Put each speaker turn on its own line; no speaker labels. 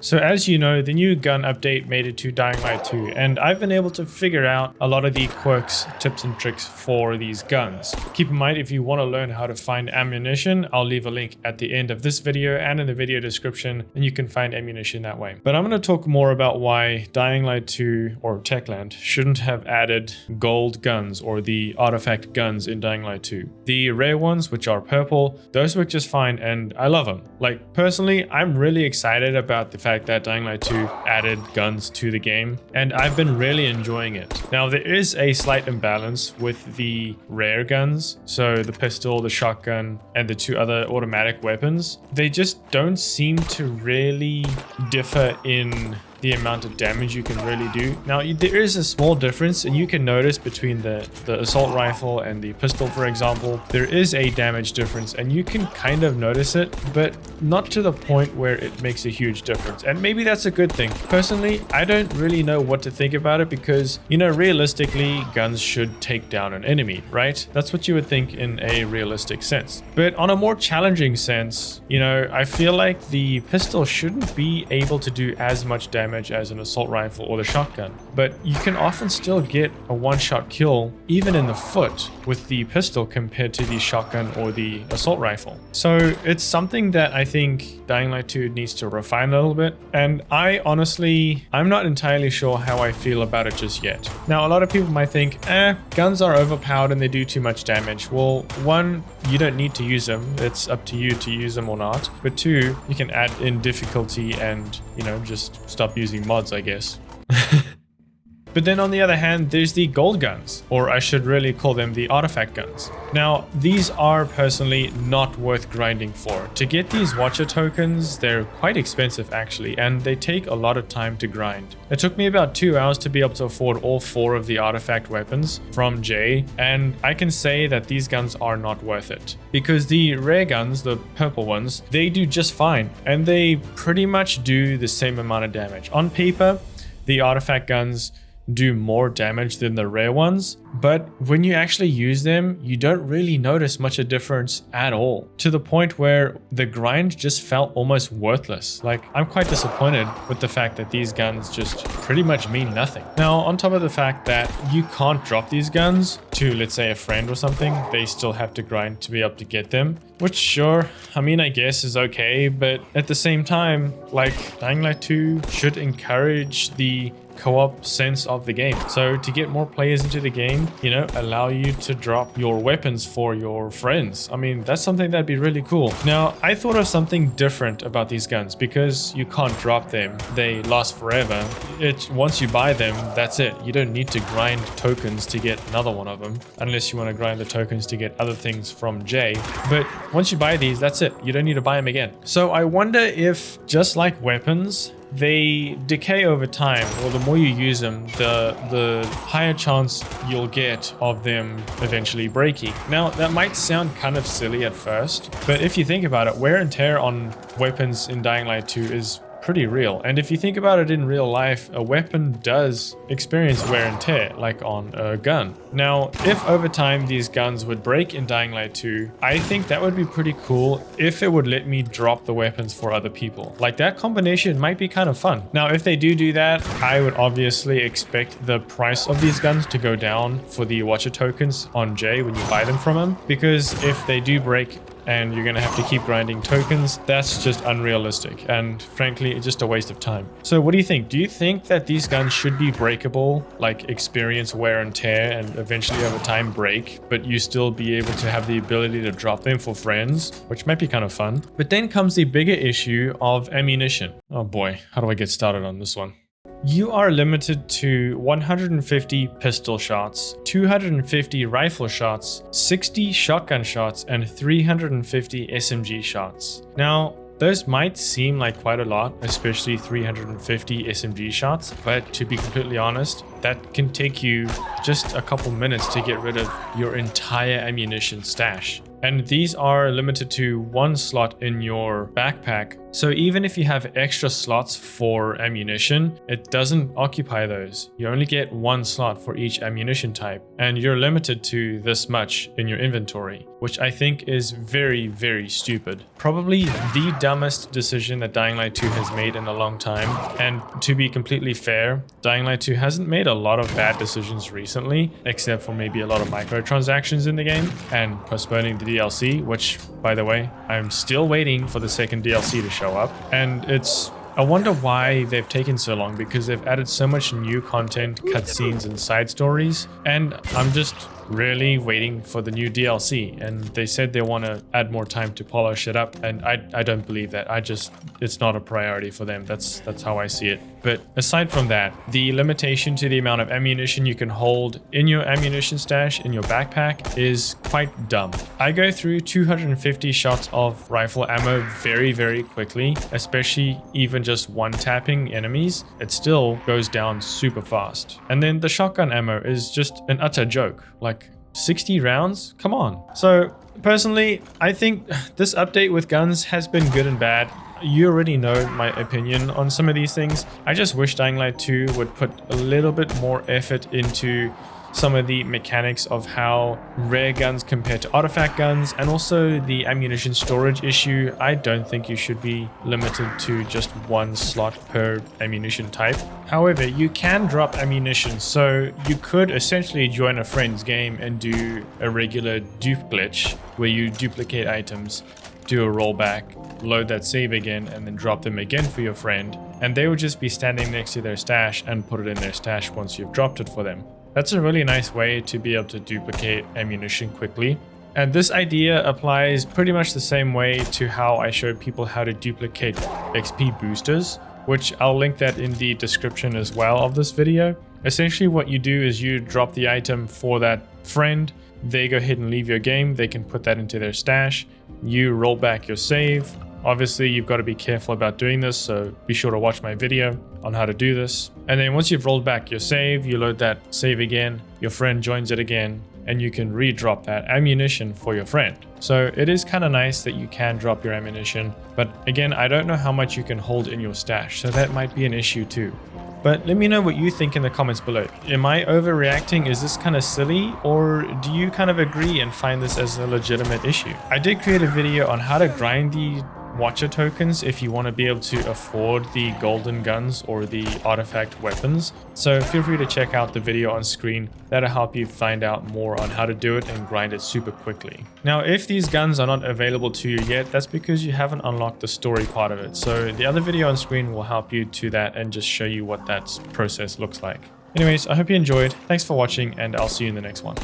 So as you know, the new gun update made it to Dying Light 2, and I've been able to figure out a lot of the quirks, tips and tricks for these guns. Keep in mind, if you want to learn how to find ammunition, I'll leave a link at the end of this video and in the video description, and you can find ammunition that way. But I'm going to talk more about why Dying Light 2 or Techland shouldn't have added gold guns or the artifact guns in Dying Light 2. The rare ones, which are purple, those work just fine and I love them. Like personally, I'm really excited about the fact that Dying Light 2 added guns to the game, and I've been really enjoying it. Now there is a slight imbalance with the rare guns, so the pistol, the shotgun, and the two other automatic weapons. They just don't seem to really differ in the amount of damage you can really do. Now there is a small difference, and you can notice between the assault rifle and the pistol, for example, there is a damage difference, and you can kind of notice it, but not to the point where it makes a huge difference. And maybe that's a good thing. Personally, I don't really know what to think about it because, you know, realistically, guns should take down an enemy, right? That's what you would think in a realistic sense. But on a more challenging sense, you know, I feel like the pistol shouldn't be able to do as much damage as an assault rifle or the shotgun, but you can often still get a one-shot kill even in the foot with the pistol compared to the shotgun or the assault rifle. So it's something that I think Dying Light 2 needs to refine a little bit, and I'm not entirely sure how I feel about it just yet. Now a lot of people might think, guns are overpowered and they do too much damage. Well, one, you don't need to use them, it's up to you to use them or not, but two, you can add in difficulty and, you know, just stop using mods, I guess. But then on the other hand, there's the gold guns, or I should really call them the artifact guns. Now, these are personally not worth grinding for. To get these watcher tokens, they're quite expensive actually, and they take a lot of time to grind. It took me about 2 hours to be able to afford all 4 of the artifact weapons from Jay, and I can say that these guns are not worth it. Because the rare guns, the purple ones, they do just fine, and they pretty much do the same amount of damage. On paper, the artifact guns do more damage than the rare ones, but when you actually use them, you don't really notice much of a difference at all, to the point where the grind just felt almost worthless. Like, I'm quite disappointed with the fact that these guns just pretty much mean nothing. Now, on top of the fact that you can't drop these guns to, let's say, a friend or something, they still have to grind to be able to get them, which sure, I mean, I guess is okay, but at the same time, like, Dying Light 2 should encourage the co-op sense of the game. So to get more players into the game, you know, allow you to drop your weapons for your friends. I mean, that's something that'd be really cool. Now, I thought of something different about these guns because you can't drop them. They last forever. Once you buy them, that's it. You don't need to grind tokens to get another one of them, unless you want to grind the tokens to get other things from Jay. But once you buy these, that's it. You don't need to buy them again. So I wonder if, just like weapons, they decay over time, or the more you use them, the higher chance you'll get of them eventually breaking. Now, that might sound kind of silly at first, but if you think about it, wear and tear on weapons in Dying Light 2 is pretty real. And if you think about it in real life, a weapon does experience wear and tear, like on a gun. Now, if over time these guns would break in Dying Light 2, I think that would be pretty cool if it would let me drop the weapons for other people. Like, that combination might be kind of fun. Now, if they do that, I would obviously expect the price of these guns to go down for the watcher tokens on Jay when you buy them from him, because if they do break and you're gonna have to keep grinding tokens, that's just unrealistic, and frankly, it's just a waste of time. So what do you think? Do you think that these guns should be breakable, like experience wear and tear and eventually over time break, but you still be able to have the ability to drop them for friends, which might be kind of fun? But then comes the bigger issue of ammunition. Oh boy, how do I get started on this one? You are limited to 150 pistol shots, 250 rifle shots, 60 shotgun shots, and 350 SMG shots. Now, those might seem like quite a lot, especially 350 SMG shots, but to be completely honest, that can take you just a couple minutes to get rid of your entire ammunition stash. And these are limited to one slot in your backpack So even if you have extra slots for ammunition, it doesn't occupy those. You only get one slot for each ammunition type, and you're limited to this much in your inventory, which I think is very, very stupid. Probably the dumbest decision that Dying Light 2 has made in a long time. And to be completely fair, Dying Light 2 hasn't made a lot of bad decisions recently, except for maybe a lot of microtransactions in the game and postponing the DLC, which, by the way, I'm still waiting for the second DLC to show up. And I wonder why they've taken so long, because they've added so much new content, cutscenes, and side stories, and I'm just really waiting for the new DLC. And they said they want to add more time to polish it up, and I don't believe that. It's not a priority for them. That's how I see it. But aside from that, the limitation to the amount of ammunition you can hold in your ammunition stash in your backpack is quite dumb. I go through 250 shots of rifle ammo very, very quickly, especially even just one tapping enemies. It still goes down super fast. And then the shotgun ammo is just an utter joke. Like 60 rounds? Come on. So personally, I think this update with guns has been good and bad. You already know my opinion on some of these things. I just wish Dying Light 2 would put a little bit more effort into some of the mechanics of how rare guns compare to artifact guns, and also the ammunition storage issue. I don't think you should be limited to just one slot per ammunition type. However, you can drop ammunition, so you could essentially join a friend's game and do a regular dupe glitch where you duplicate items, do a rollback, load that save again, and then drop them again for your friend, and they would just be standing next to their stash and put it in their stash once you've dropped it for them. That's a really nice way to be able to duplicate ammunition quickly. And this idea applies pretty much the same way to how I showed people how to duplicate XP boosters, which I'll link that in the description as well of this video. Essentially what you do is you drop the item for that friend, they go ahead and leave your game, they can put that into their stash, you roll back your save. Obviously, you've got to be careful about doing this, so be sure to watch my video on how to do this. And then once you've rolled back your save, you load that save again, your friend joins it again, and you can re-drop that ammunition for your friend. So it is kind of nice that you can drop your ammunition, but again, I don't know how much you can hold in your stash, so that might be an issue too. But let me know what you think in the comments below. Am I overreacting? Is this kind of silly? Or do you kind of agree and find this as a legitimate issue? I did create a video on how to grind the watcher tokens if you want to be able to afford the golden guns or the artifact weapons. So feel free to check out the video on screen. That'll help you find out more on how to do it and grind it super quickly. Now, if these guns are not available to you yet, that's because you haven't unlocked the story part of it. So the other video on screen will help you to that and just show you what that process looks like. Anyways, I hope you enjoyed. Thanks for watching, and I'll see you in the next one.